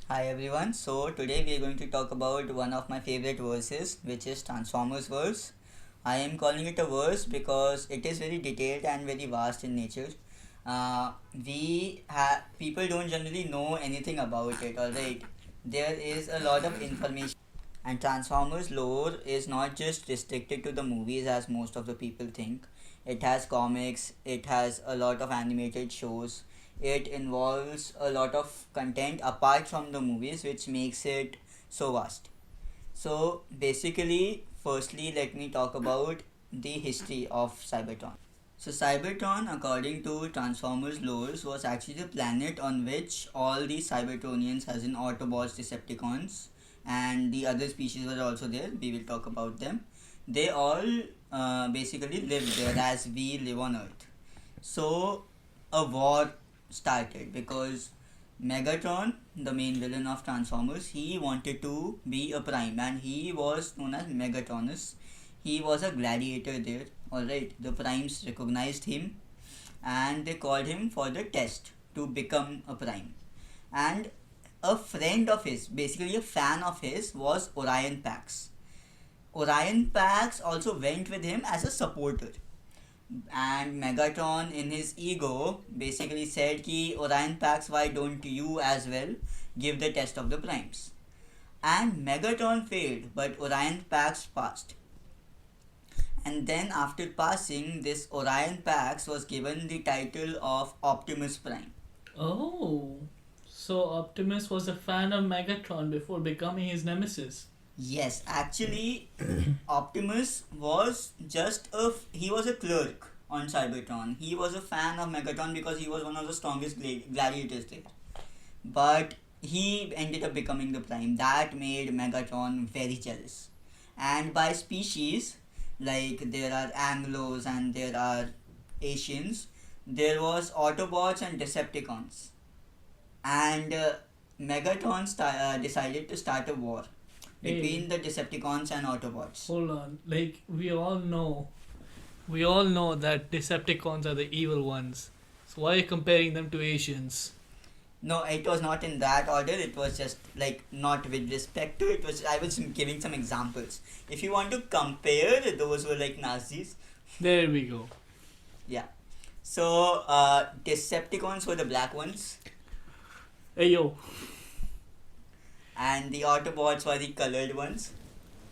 Hi everyone. So today we are going to talk about one of my favorite verses, which is Transformersverse. I am calling it a verse because it is very detailed and very vast in nature. We have people don't generally know anything about it. All right, there is a lot of information, and Transformers lore is not just restricted to the movies as most of the people think. It has comics. It has a lot of animated shows. It involves a lot of content apart from the movies, which makes it so vast. So basically, firstly, let me talk about the history of Cybertron. So Cybertron, according to Transformers lore, was actually the planet on which all the Cybertronians, as in Autobots, Decepticons, and the other species were also there. We will talk about them. They all basically live there as we live on Earth. So a war started because Megatron, the main villain of Transformers, he wanted to be a prime and he was known as Megatronus. He was a gladiator there. Alright, the primes recognized him and they called him for the test to become a prime. And a friend of his, basically a fan of his, was Orion Pax. Orion Pax also went with him as a supporter, and Megatron in his ego basically said ki Orion Pax, why don't you as well give the test of the primes? And Megatron failed, but Orion Pax passed. And then after passing, this Orion Pax was given the title of Optimus Prime. Oh, so Optimus was a fan of Megatron before becoming his nemesis. Yes, actually, Optimus was he was a clerk on Cybertron. He was a fan of Megatron because he was one of the strongest gladiators there. But he ended up becoming the Prime. That made Megatron very jealous. And by species, like there are Anglos and there are Asians, there was Autobots and Decepticons. And decided to start a war Hey, between the Decepticons and Autobots. hold on. Like we all know that Decepticons are the evil ones. So why are you comparing them to Asians? No, it was not in that order. It was just like not with respect to it. Was I was giving some examples. If you want to compare, those were like Nazis. There we go. Yeah. So Decepticons were the black ones, Hey yo, and the Autobots were the colored ones.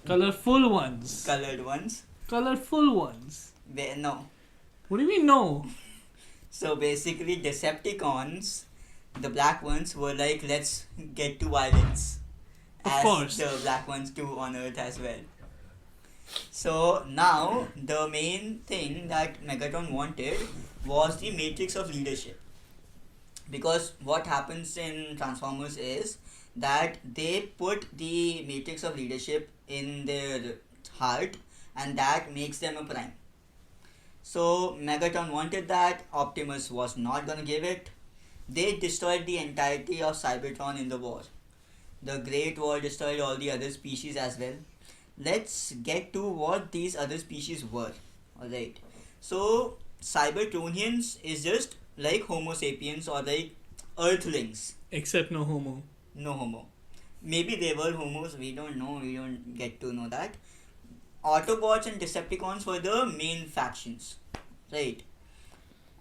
colorful ones. Colored ones. Colorful ones. No. What do you mean no? So basically, Decepticons, the black ones, were like, let's get to violence, Of as course. the black ones do on Earth as well. So now the main thing that Megatron wanted was the matrix of leadership. Because what happens in Transformers is that they put the matrix of leadership in their heart, and that makes them a prime. So Megatron wanted that, Optimus was not gonna give it. They destroyed the entirety of Cybertron in the war. The Great War destroyed all the other species as well. Let's get to what these other species were. Alright. So Cybertronians is just like Homo sapiens or like Earthlings. Except no homo. No homo. Maybe they were homos, we don't know, we don't get to know that. Autobots and Decepticons were the main factions. Right.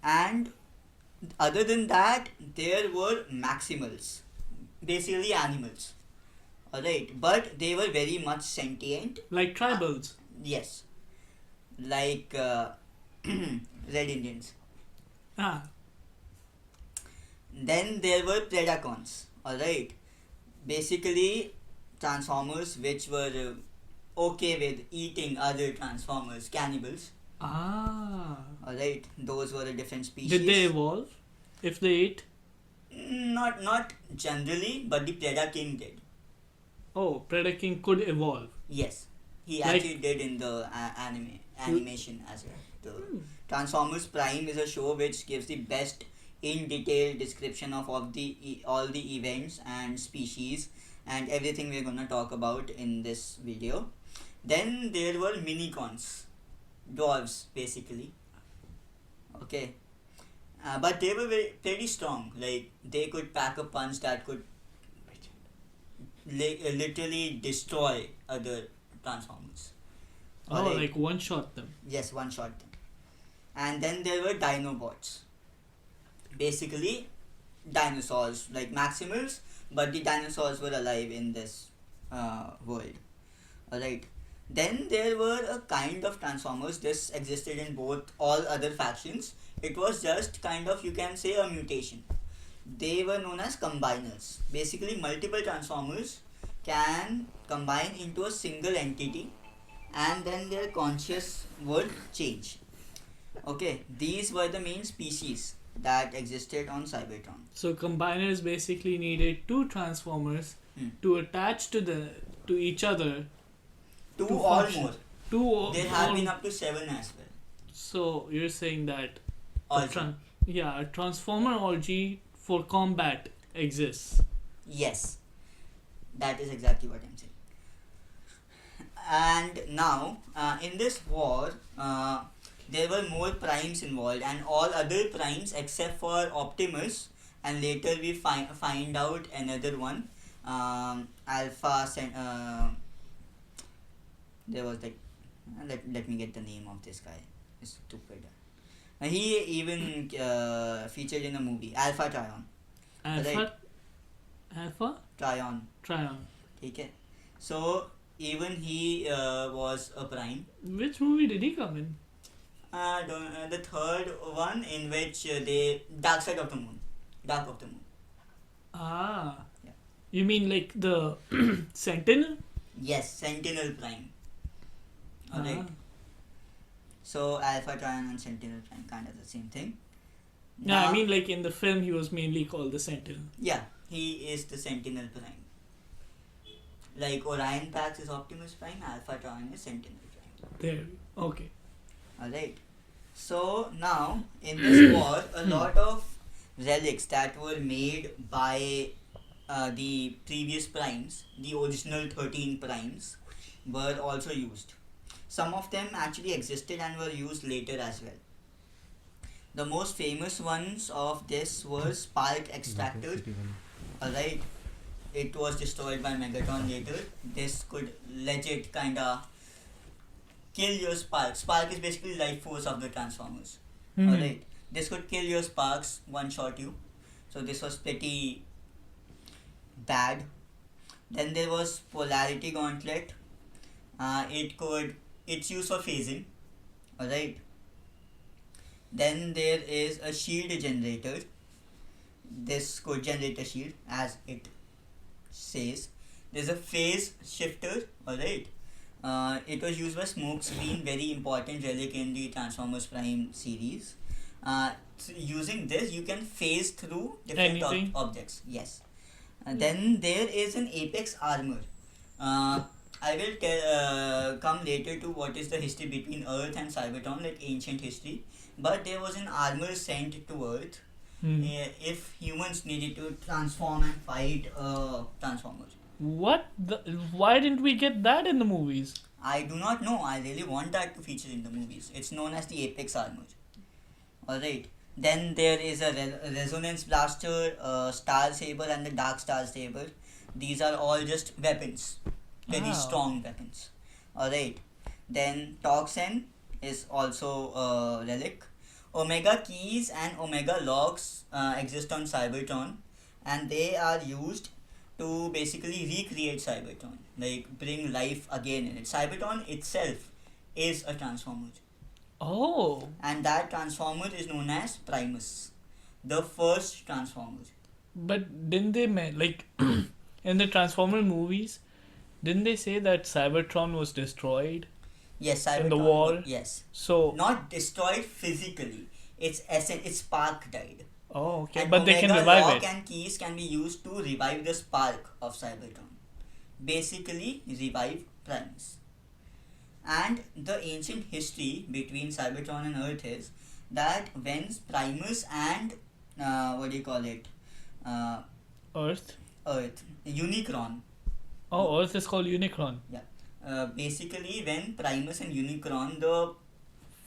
And other than that, there were Maximals. Basically animals. Alright. But they were very much sentient. Like Uh, tribals. yes. Like Red Indians. Ah, Then there were Predacons. Alright. Basically, Transformers which were okay with eating other Transformers, cannibals. ah. Alright, those were a different species. Did they evolve? If they ate? Not generally, but the Predaking did. Oh, Predator King could evolve. Yes, he Like actually did in the animation as well. The Transformers Prime is a show which gives the best in detail description of all the events and species and everything we're gonna talk about in this video. Then there were minicons, dwarves basically. Okay, but they were very strong. Like they could pack a punch that could literally destroy other Transformers. Oh, Alright. like one shot them. Yes, one shot them. And then there were Dinobots. Basically, dinosaurs like Maximals, but the dinosaurs were alive in this world. Alright. Then there were a kind of Transformers. This existed in both all other factions. It was just kind of, you can say, a mutation. They were known as combiners. Basically, multiple Transformers can combine into a single entity, and then their conscious would change. Okay, these were the main species that existed on Cybertron. So combiners basically needed two Transformers to attach to each other. Two To or function. more. Two or There have or- been up to 7 as well. So you're saying that Also, a Transformer orgy for combat exists. yes, that is exactly what I'm saying. And now, in this war, there were more primes involved, and all other primes except for Optimus, and later we find out another one, Alpha. There was like, let me get the name of this guy. It's stupid. He even featured in a movie, Alpha Trion. Alpha? Trion. Tryon. Okay. So even he was a prime. Which movie did he come in? The third one in which they Dark Side of the Moon. Dark of the Moon. Ah. Yeah. You mean like the Sentinel? Yes, Sentinel Prime. Alright. Ah. So Alpha Trion and Sentinel Prime, kind of the same thing. Yeah, I Now- mean like in the film he was mainly called the Sentinel. Yeah, he is the Sentinel Prime. Like Orion Pax is Optimus Prime, Alpha Trion is Sentinel Prime. There. Okay. Alright. So now in this war, a lot of relics that were made by the previous primes, the original 13 primes, were also used. Some of them actually existed and were used later as well. The most famous ones of this were Spark Extractor. Alright. It was destroyed by Megatron later. This could legit kinda kill your spark. Spark is basically life force of the Transformers. Mhm. Alright. This could kill your sparks, one shot you. So this was pretty bad. Then there was Polarity Gauntlet. It's used for phasing. Alright. Then there is a shield generator. This could generate a shield, as it says. There's a phase shifter. Alright. It was used by Smokescreen, very important relic in the Transformers Prime series. Using this, you can phase through different Anything? objects. Yes. Then there is an Apex Armor. I will come later to what is the history between Earth and Cybertron, like ancient history. But there was an armor sent to Earth if humans needed to transform and fight Transformers. What? Why didn't we get that in the movies? I do not know. I really want that to feature in the movies. It's known as the Apex Armor. Alright. Then there is a Resonance Blaster, Star Saber, and the Dark Star Saber. These are all just weapons. Very Wow. strong weapons. Alright. Then Toxin is also a relic. Omega Keys and Omega Locks exist on Cybertron, and they are used to basically recreate Cybertron, like bring life again in it. Cybertron itself is a Transformer, Oh. and that Transformer is known as Primus, the first Transformer. But didn't they like in the Transformer movies? Didn't they say that Cybertron was destroyed? Yes, Cybertron. In the war? Yes, So not destroyed physically. Its spark died. oh, okay, And but they can Omega revive Lock it. and keys can be used to revive the spark of Cybertron. Basically, revive Primus. And the ancient history between Cybertron and Earth is that when Primus and what do you call it? Earth. Earth, Unicron. Oh, Earth is called Unicron. Basically, when Primus and Unicron, the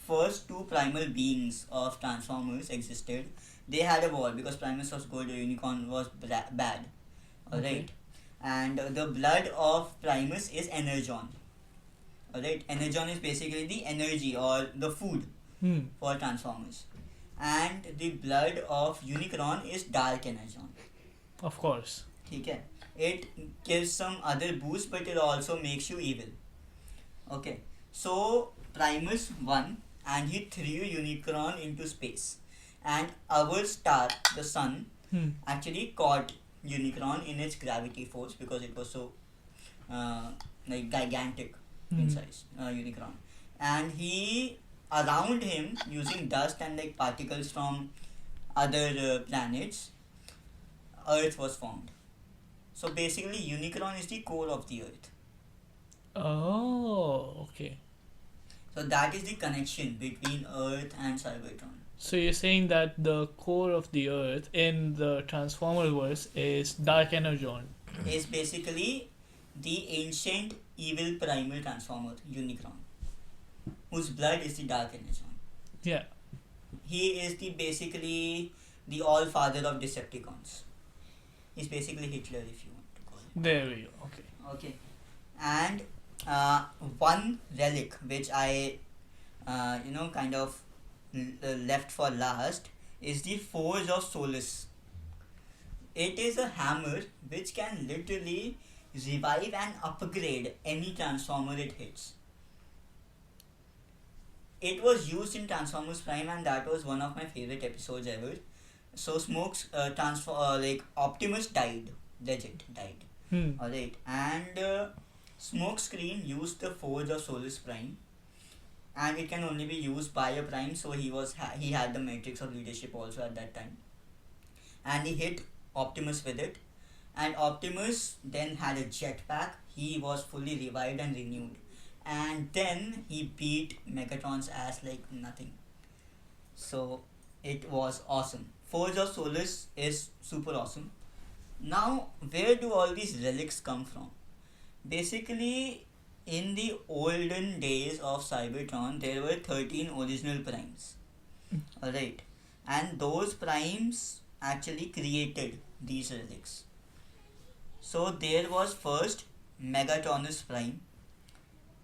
first two primal beings of Transformers existed, they had a war because Primus was good, Unicron was bad. Alright. Okay. and the blood of Primus is energon. Alright, energon is basically the energy or the food Hmm. for Transformers, and the blood of Unicron is dark energon. Of course. Okay, it gives some other boost, but it also makes you evil. Okay, so Primus won and he threw Unicron into space, and our star, the sun, Hmm. actually caught Unicron in its gravity force because it was so uh, like gigantic in Hmm. size, Unicron, and he around him using dust and like particles from other planets, Earth was formed. So basically, Unicron is the core of the Earth. Oh, okay. So that is the connection between Earth and Cybertron. So you're saying that the core of the Earth in the Transformersverse is Dark Energon. Is basically the ancient evil primal transformer Unicron, whose blood is the dark energon. Yeah. He is the basically the all father of Decepticons. He's basically Hitler, if you want to call it. There we go. Okay. Okay, and one relic which I kind of left for last is the Forge of Solus. It is a hammer which can literally revive and upgrade any transformer it hits. It was used in Transformers Prime, and that was one of my favorite episodes ever. So Smoke's like Optimus died, legit died. Hmm. Alright, and Smokescreen used the Forge of Solus Prime, and it can only be used by a Prime. So he had the Matrix of Leadership also at that time, and he hit Optimus with it, and Optimus then had a jetpack. He was fully revived and renewed, and then he beat Megatron's ass like nothing. So it was awesome. Forge of Solus is super awesome. Now, where do all these relics come from? Basically, in the olden days of Cybertron, there were 13 original primes. Alright, and those primes actually created these relics. So there was first Megatronus Prime.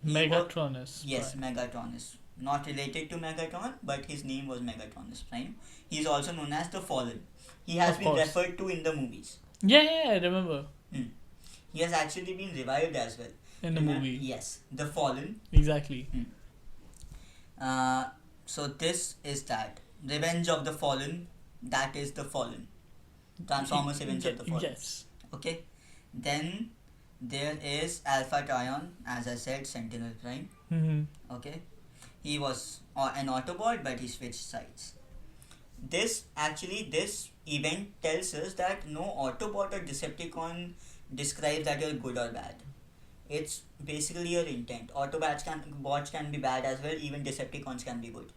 Megatronus. Yes, Prime. Megatronus. Not related to Megatron, but his name was Megatronus Prime. He is also known as the Fallen. He has Of been course. referred to in the movies. Yeah, I remember. He has actually been revived as well. In the movie. Yes, the Fallen. Exactly. So this is that. Revenge of the Fallen. That is the Fallen. Transformers Revenge of the Fallen. Yes. Okay. Then there is Alpha Trion, as I said, Sentinel Prime. Hmm. Okay. He was an Autobot, but he switched sides. This event tells us that no Autobot or Decepticon describes that you're good or bad. It's basically your intent. Autobots can be bad as well. Even Decepticons can be good.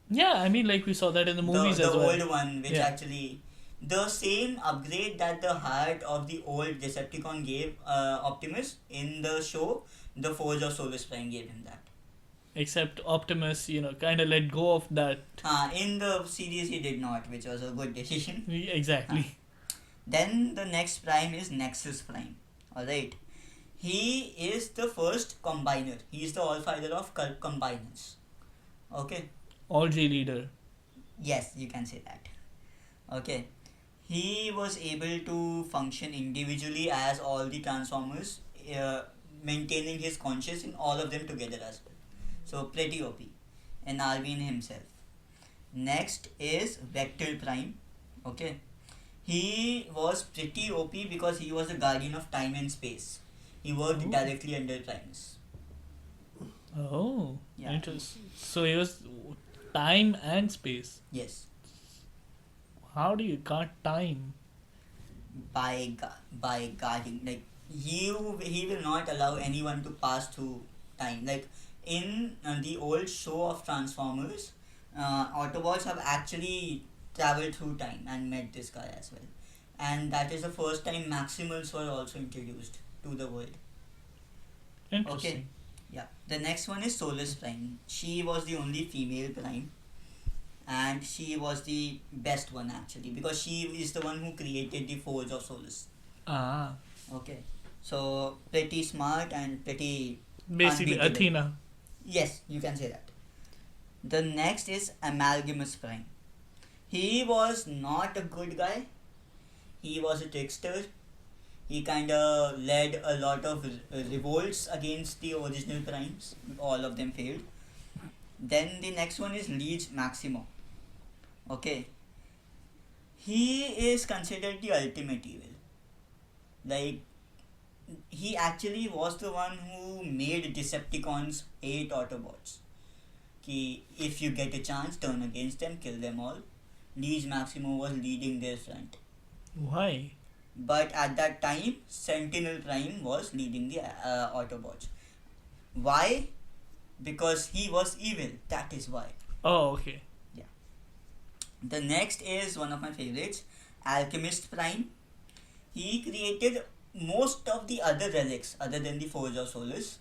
Yeah, I mean, like we saw that in the movies the as well. old one, which Yeah. actually the same upgrade that the heart of the old Decepticon gave Optimus in the show, the Forge of Solus Prime gave him that. Except Optimus, kind of let go of that. In the series he did not, which was a good decision. Exactly. Then the next prime is Nexus Prime. Alright. He is the first combiner. He is the all-father of combiners. Okay. All J leader. Yes, you can say that. Okay. He was able to function individually as all the Transformers, maintaining his conscience in all of them together as well. So pretty OP. And Arvin himself. Next is Vector Prime. Okay. He was pretty OP because he was the guardian of time and space. He worked directly under Primus. Oh, Yeah. interesting. So he was time and space. Yes. How do you guard time? By guarding, like he will not allow anyone to pass through time. Like in the old show of Transformers, Autobots have actually traveled through time and met this guy as well, and that is the first time Maximals were also introduced to the world. Interesting. Okay. Yeah. The next one is Solus Prime. She was the only female Prime, and she was the best one actually because she is the one who created the Forge of Solus. Ah. Okay, so pretty smart and pretty Basically, unbeatable. Athena. Yes, you can say that. The next is Amalgamus Prime. He was not a good guy. He was a trickster. He kind of led a lot of revolts against the original primes. All of them failed. Then the next one is Liege Maximo. Okay, he is considered the ultimate evil. Like, he actually was the one who made Decepticons hate Autobots. Ki, if you get a chance, turn against them, kill them all. Liege Maximo was leading their front. Why? But at that time, Sentinel Prime was leading the Autobots. Why? Because he was evil. That is why. Oh, okay. Yeah. The next is one of my favorites, Alchemist Prime. He created most of the other relics other than the Forge of Solus.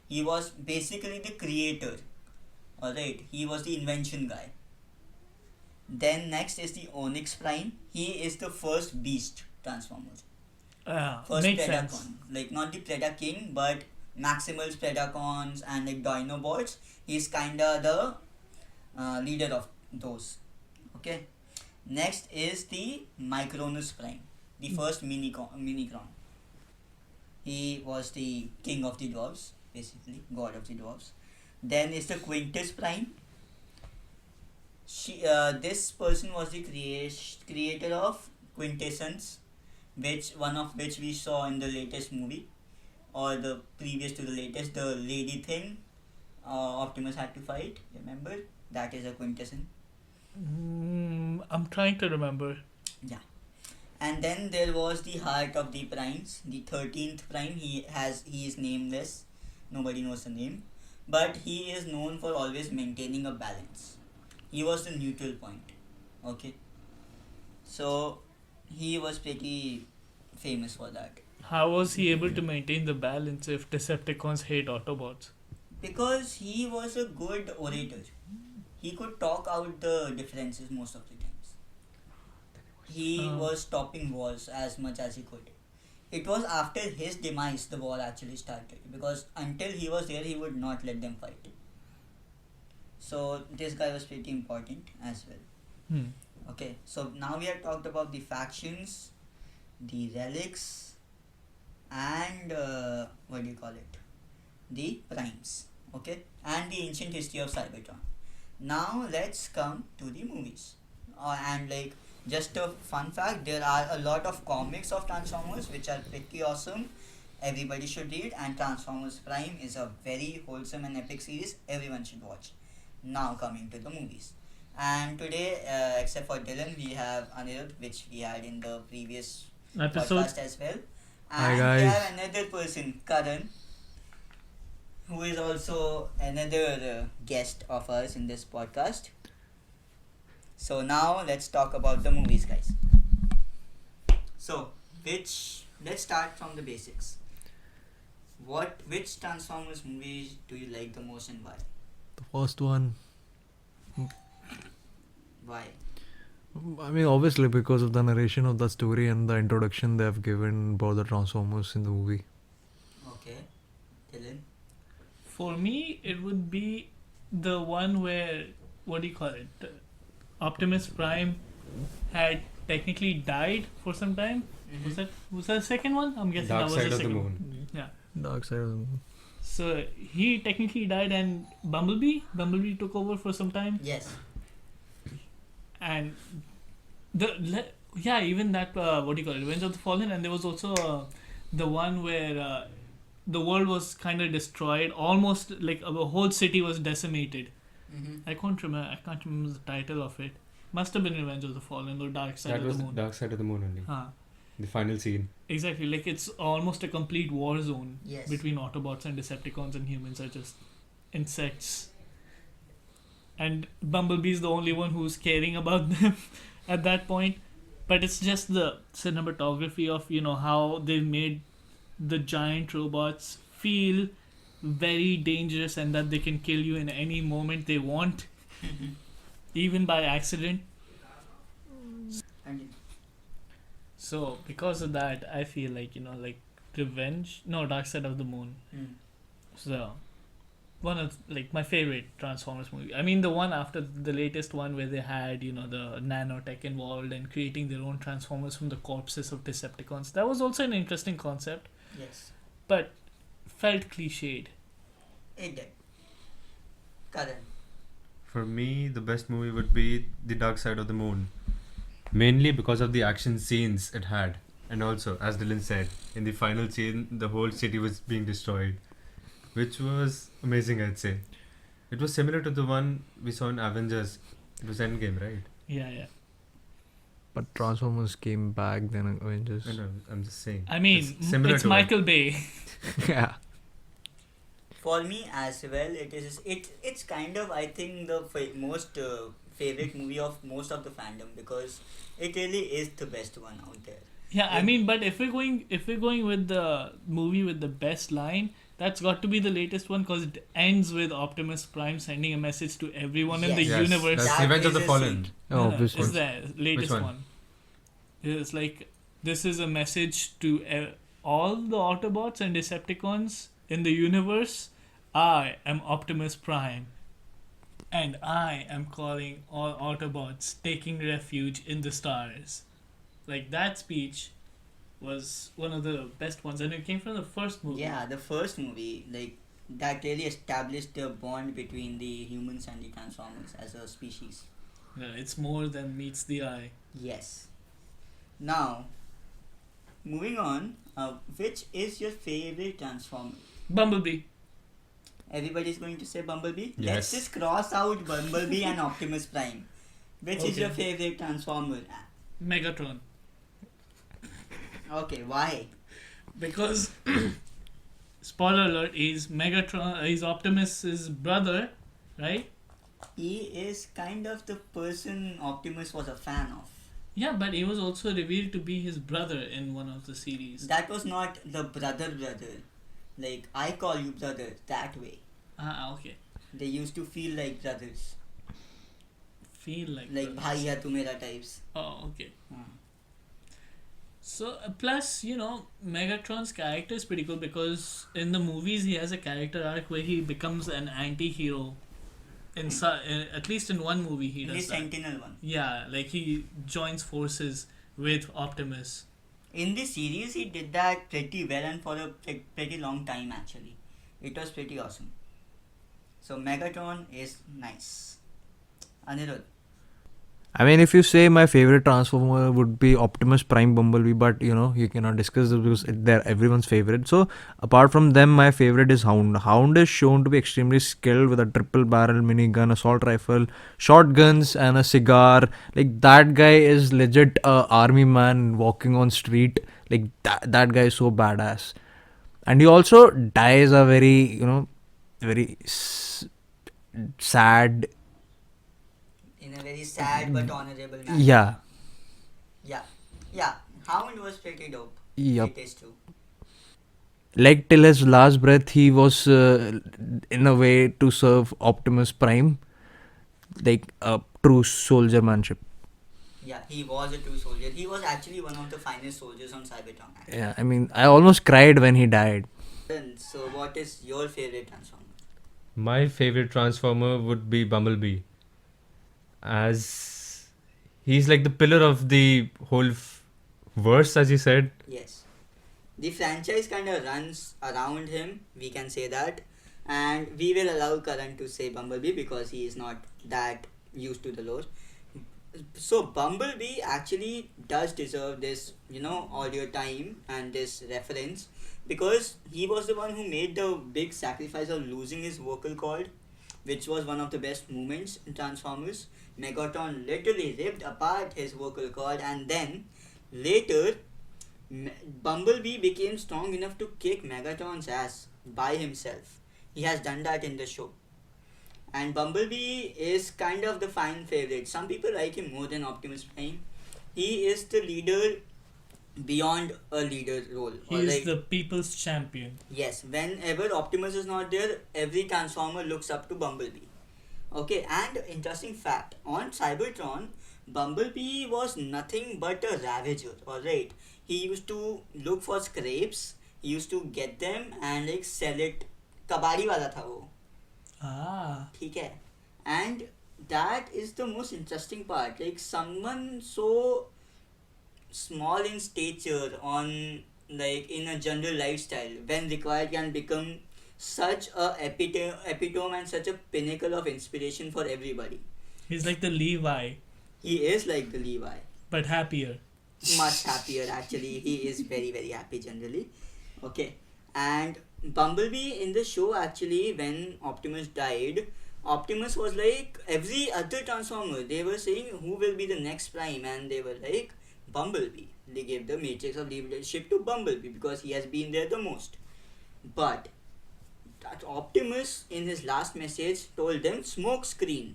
He was basically the creator. Alright, he was the invention guy. Then next is the Onyx Prime. He is the first beast transformer. First Makes Predacon. sense. Like not the Predaking, but Maximal's Predacons and like Dinobots. He's kinda the leader of those. Okay. Next is the Micronus Prime, the first Minicron. He was the king of the dwarves, basically, god of the dwarves. Then is the Quintus Prime. This person was the creator of Quintessence, one of which we saw in the latest movie, or the previous to the latest, the lady thing Optimus had to fight. Remember? That is a Quintessence. I'm trying to remember. Yeah. And then there was the Heart of the Primes, the 13th Prime. He is nameless. Nobody knows the name. But he is known for always maintaining a balance. He was the neutral point. Okay. So he was pretty famous for that. How was he able to maintain the balance if Decepticons hate Autobots? Because he was a good orator. He could talk out the differences most of the times. He was stopping wars as much as he could. It was after his demise the war actually started, because until he was there he would not let them fight. So this guy was pretty important as well. Okay, so now we have talked about the factions, the relics, and what do you call it? The primes. Okay, and the ancient history of Cybertron. Now let's come to the movies. And like, just a fun fact, there are a lot of comics of Transformers which are pretty awesome. Everybody should read, and Transformers Prime is a very wholesome and epic series everyone should watch. Now coming to the movies. And today, except for Dylan, we have Anirudh, which we had in the previous Episode. podcast as well. Hi, And we guys. have another person, Karan, who is also another guest of ours in this podcast. So now let's talk about the movies, guys. So, let's start from the basics. Which Transformers movies do you like the most and why? The first one, Why? I mean, obviously because of the narration of the story and the introduction they have given about the Transformers in the movie. Okay. Dylan? For me, it would be the one where, what do you call it? Optimus Prime had technically died for some time. Was that the second one? I'm guessing Dark that was Side the of the second Moon. one. Yeah. Dark Side of the Moon. So he technically died, and Bumblebee took over for some time, Yes. and even that what do you call it? Revenge of the Fallen, and there was also the one where the world was kind of destroyed, almost like a whole city was decimated. I can't remember the title of it. Must have been Revenge of the Fallen or Dark Side That of was the Moon. Dark Side of the Moon only. The final scene. Exactly, like it's almost a complete war zone Yes. between Autobots and Decepticons, and humans are just insects. And Bumblebee's the only one who's caring about them at that point. But it's just the cinematography of, how they made the giant robots feel very dangerous and that they can kill you in any moment they want, even by accident. And So because of that, I feel like Dark Side of the Moon. So, one of like my favorite Transformers movie. I mean, the one after the latest one where they had the nanotech involved and creating their own Transformers from the corpses of Decepticons. That was also an interesting concept, Yes, but felt cliched. it did. Karan. For me, the best movie would be The Dark Side of the Moon. Mainly because of the action scenes it had. And also, as Dylan said, in the final scene, the whole city was being destroyed. Which was amazing, I'd say. It was similar to the one we saw in Avengers. It was Endgame, right? Yeah. But Transformers came back, then Avengers. I know, I'm just saying. I mean, similar it's to Michael Bay. Yeah. For me as well, it's kind of, I think, the most favorite movie of most of the fandom, because it really is the best one out there. Yeah, I mean, but if we're going with the movie with the best line, that's got to be the latest one, because it ends with Optimus Prime sending a message to everyone in the Yes. universe. That's That Revenge of is the a Fallen. scene. Oh, obviously. It's the latest Which one? one. It's like, this is a message to all the Autobots and Decepticons in the universe. I am Optimus Prime, and I am calling all Autobots taking refuge in the stars. Like, that speech was one of the best ones, and it came from the first movie. Yeah, the first movie, like, that really established the bond between the humans and the Transformers as a species. Yeah, it's more than meets the eye. Yes. Now, moving on, which is your favorite Transformer? Bumblebee. Everybody's going to say Bumblebee? Yes. Let's just cross out Bumblebee and Optimus Prime. Which is Okay. your favorite Transformer? Megatron. Okay, why? Because, spoiler alert, he's Optimus's brother, right? He is kind of the person Optimus was a fan of. Yeah, but he was also revealed to be his brother in one of the series. That was not the brother. Like, I call you brother, that way. Okay. They used to feel like brothers. Feel like Like brothers. bhai hai tu mera types. Oh, okay. Hmm. So, plus, Megatron's character is pretty cool, because in the movies he has a character arc where he becomes an anti-hero. At least in one movie he In the does that. Sentinel one. Yeah, like he joins forces with Optimus. In the series, he did that pretty well and for a pretty long time actually. It was pretty awesome. So Megatron is nice. Anirudh. I mean, if you say my favorite Transformer would be Optimus Prime Bumblebee, but you cannot discuss this because they're everyone's favorite. So, apart from them, my favorite is Hound. Hound is shown to be extremely skilled with a triple barrel minigun, assault rifle, shotguns, and a cigar. Like, that guy is legit a army man walking on street. Like, that guy is so badass. And he also dies a very, very sad. In a very sad but honorable manner. Yeah. Yeah. Hound was pretty dope. Yup. It is true. Like, till his last breath, he was in a way to serve Optimus Prime, like a true soldiermanship. Yeah, he was a true soldier. He was actually one of the finest soldiers on Cybertron. Yeah, I mean, I almost cried when he died. So what is your favorite Transformer? My favorite Transformer would be Bumblebee. As he's like the pillar of the whole verse, as you said. Yes. The franchise kind of runs around him, we can say that. And we will allow Karan to say Bumblebee because he is not that used to the lore. So Bumblebee actually does deserve this, all your time and this reference, because he was the one who made the big sacrifice of losing his vocal cord, which was one of the best moments in Transformers. Megatron literally ripped apart his vocal cord, and then later Bumblebee became strong enough to kick Megatron's ass by himself. He has done that in the show. And Bumblebee is kind of the fan favorite. Some people like him more than Optimus Prime. He is the leader beyond a leader role. He is the people's champion. Yes, whenever Optimus is not there, every Transformer looks up to Bumblebee. Okay, and interesting fact, on Cybertron, Bumblebee was nothing but a ravager, alright. He used to look for scrapes used to get them and like sell it. कबाड़ी वाला था वो, Ah. ठीक है. And that is the most interesting part. Like someone so small in stature on like in a general lifestyle when required can become such a epitome and such a pinnacle of inspiration for everybody. He's like the Levi, He is like the Levi, but happier. much happier actually. He is very very happy generally. Okay. And Bumblebee in the show, actually, when Optimus died, Optimus was like every other Transformer. They were saying who will be the next Prime, and they were like Bumblebee. They gave the matrix of leadership to Bumblebee because he has been there the most. But that Optimus in his last message told them Smokescreen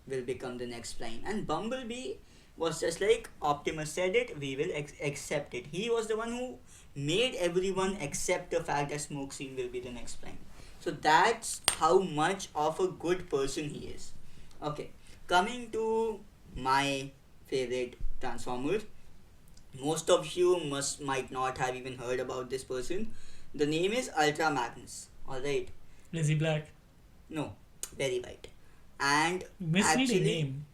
will become the next Prime, and Bumblebee was just like Optimus said it, we will accept it. He was the one who made everyone accept the fact that Smokescreen will be the next Prime. So that's how much of a good person he is. Okay, coming to my favorite Transformer. Most of you might not have even heard about this person. The name is Ultra Magnus. Alright. Is he black? No, very white. And Misleading actually, name.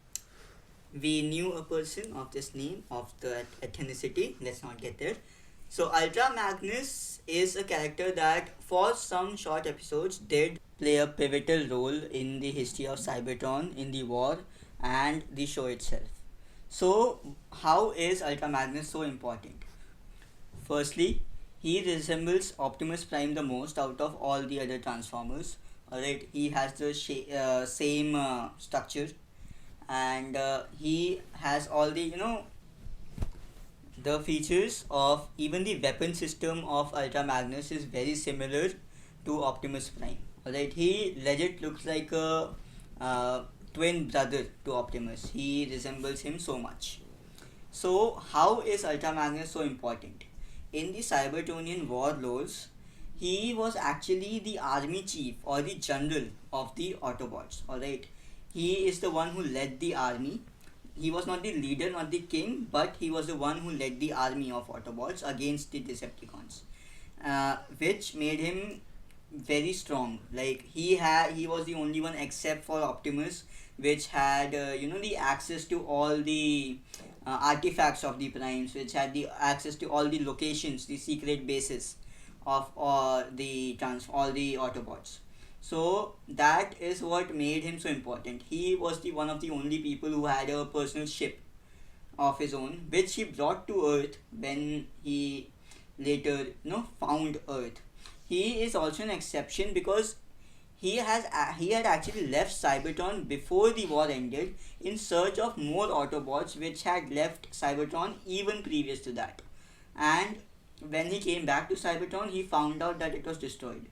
we knew a person of this name, of the ethnicity. Let's not get there. So Ultra Magnus is a character that for some short episodes did play a pivotal role in the history of Cybertron, in the war and the show itself. So how is Ultra Magnus so important? Firstly, he resembles Optimus Prime the most out of all the other Transformers. Alright, he has the same structure, and he has all the the features of even the weapon system of Ultra Magnus is very similar to Optimus Prime. Alright, he legit looks like a twin brother to Optimus. He resembles him so much. So how is Ultra Magnus so important? In the Cybertronian war laws, he was actually the army chief or the general of the Autobots. Alright, he is the one who led the army. He was not the leader, not the king, but he was the one who led the army of Autobots against the Decepticons, which made him very strong. Like he was the only one except for Optimus, which had the access to all the artifacts of the primes, which had the access to all the locations, the secret bases of all the Autobots. So that is what made him so important. He was the one of the only people who had a personal ship of his own, which he brought to Earth when he later found Earth. He is also an exception because he had actually left Cybertron before the war ended in search of more Autobots which had left Cybertron even previous to that. And when he came back to Cybertron, he found out that it was destroyed.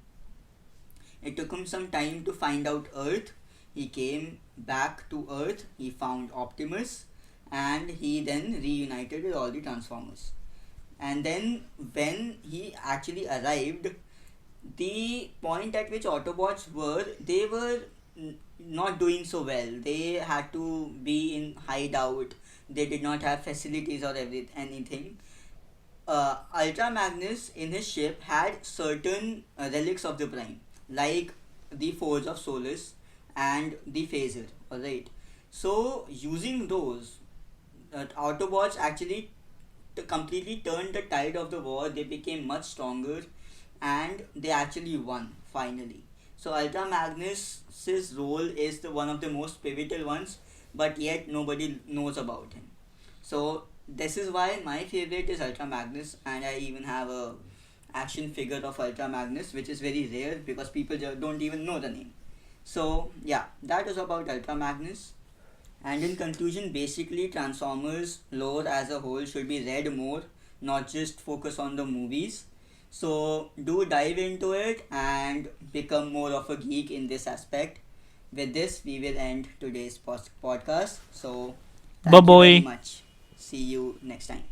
It took him some time to find out Earth. He came back to Earth, he found Optimus, and he then reunited with all the Transformers. And then when he actually arrived, the point at which Autobots were, they were not doing so well. They had to be in hideout. They did not have facilities or anything. Ultra Magnus in his ship had certain relics of the Prime, like the Forge of Solus and the Phaser. Alright, so using those, Autobots actually completely turned the tide of the war. They became much stronger, and they actually won finally. So Ultra Magnus's role is one of the most pivotal ones, but yet nobody knows about him. So this is why my favorite is Ultra Magnus, and I even have a action figure of Ultra Magnus, which is very rare because people don't even know the name. So yeah, that is about Ultra Magnus. And in conclusion, basically Transformers lore as a whole should be read more, not just focus on the movies. So do dive into it and become more of a geek in this aspect. With this, we will end today's podcast. So thank you very Bye-bye. much. See you next time.